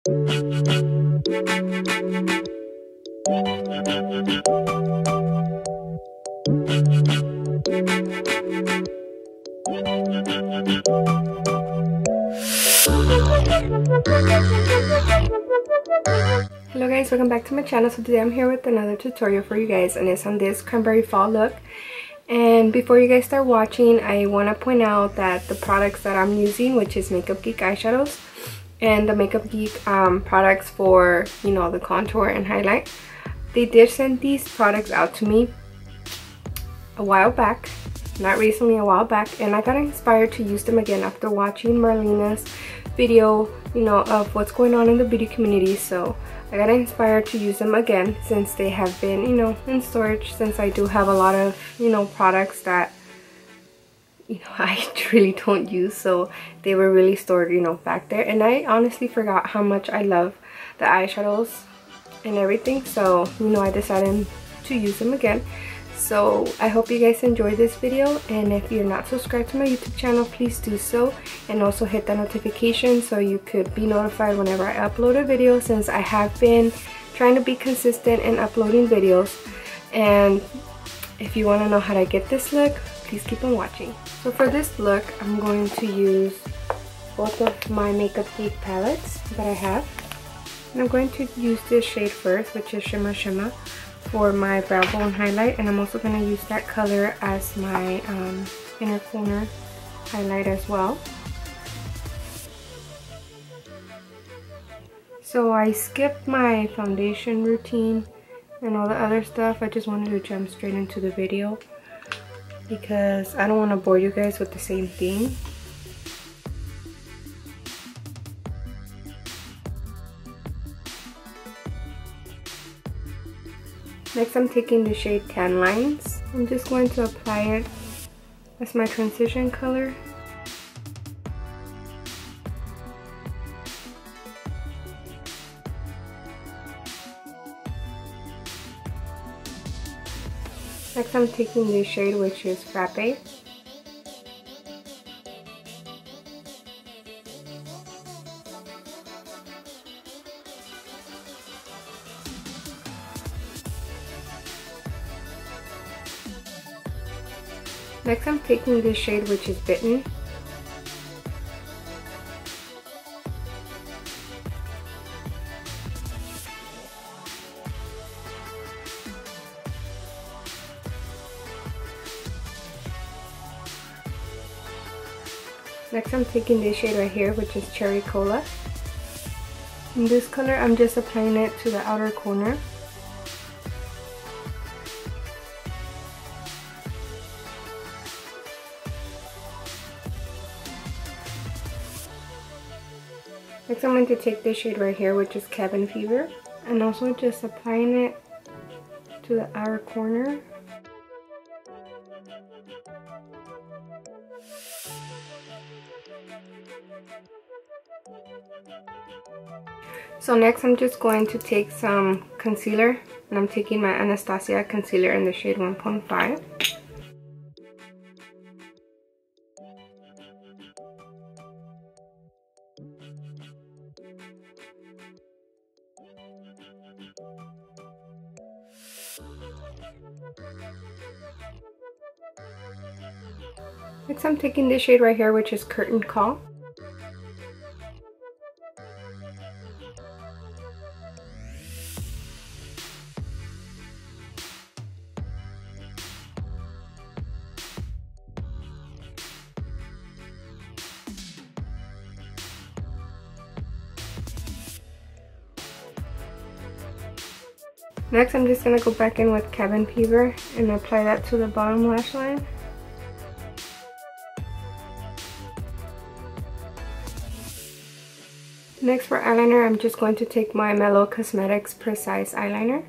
Hello guys, welcome back to my channel. So today I'm here with another tutorial for you guys, and it's on this cranberry fall look. And before you guys start watching, I want to point out that the products that I'm using, which is Makeup Geek eyeshadows and the Makeup Geek products for, you know, the contour and highlight, they did send these products out to me a while back, not recently, a while back, and I got inspired to use them again after watching Marlena's video, you know, of what's going on in the beauty community. So I got inspired to use them again since they have been, you know, in storage, since I do have a lot of, you know, products that, you know, I really don't use, so they were really stored, you know, back there. And I honestly forgot how much I love the eyeshadows and everything, so, you know, I decided to use them again. So I hope you guys enjoyed this video, and if you're not subscribed to my YouTube channel, please do so, and also hit that notification so you could be notified whenever I upload a video, since I have been trying to be consistent in uploading videos. And if you want to know how to get this look, please keep on watching. So for this look, I'm going to use both of my Makeup Geek palettes that I have, and I'm going to use this shade first, which is Shimmer Shimmer, for my brow bone highlight, and I'm also going to use that color as my inner corner highlight as well. So I skipped my foundation routine and all the other stuff. I just wanted to jump straight into the video because I don't want to bore you guys with the same thing. Next, I'm taking the shade Tan Lines. I'm just going to apply it as my transition color. Next, I'm taking this shade, which is Frappe. Next, I'm taking this shade, which is Bitten. Next, I'm taking this shade right here, which is Cherry Cola. In this color, I'm just applying it to the outer corner. Next, I'm going to take this shade right here, which is Cabin Fever, and also just applying it to the outer corner. So next, I'm just going to take some concealer, and I'm taking my Anastasia concealer in the shade 1.5. Next, I'm taking this shade right here, which is Curtain Call. Next, I'm just going to go back in with Cabin Fever and apply that to the bottom lash line. Next, for eyeliner, I'm just going to take my Mellow Cosmetics Precise Eyeliner.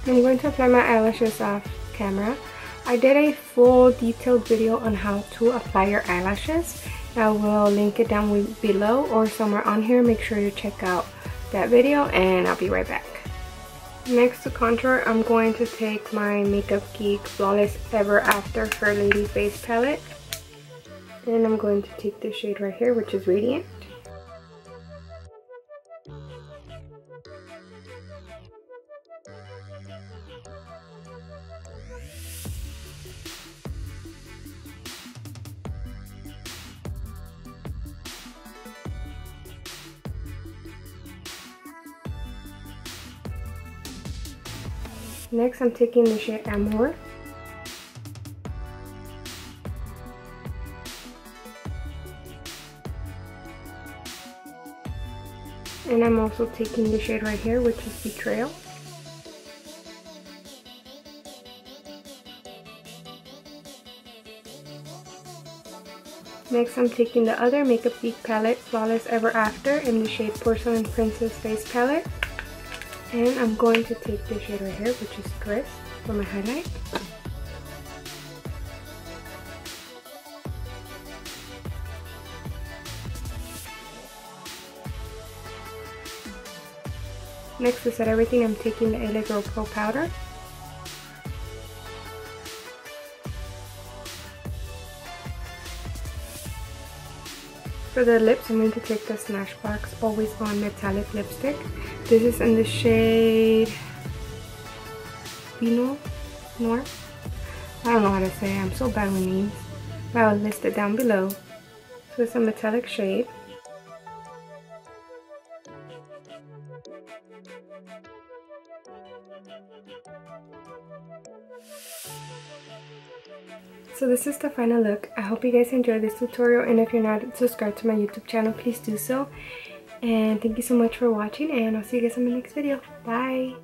I'm going to apply my eyelashes off camera. I did a full detailed video on how to apply your eyelashes. I will link it down below or somewhere on here. Make sure you check out that video and I'll be right back. Next to contour, I'm going to take my Makeup Geek Flawless Ever After Fair Lady Face Palette. And I'm going to take this shade right here, which is Radiant. Next, I'm taking the shade Amour. And I'm also taking the shade right here, which is Betrayal. Next, I'm taking the other Makeup Geek palette, Flawless Ever After, in the shade Porcelain Princess Face Palette. And I'm going to take this shade right here, which is Crisp, for my highlight. Next, to set everything, I'm taking the LA Girl Pro Powder. For the lips, I'm going to take the Smashbox Always On Metallic Lipstick. This is in the shade Pinot Noir. I don't know how to say it. I'm so bad with names. But I'll list it down below. So it's a metallic shade. So this is the final look. I hope you guys enjoyed this tutorial, and if you're not subscribed to my YouTube channel, please do so. And thank you so much for watching, and I'll see you guys in my next video. Bye!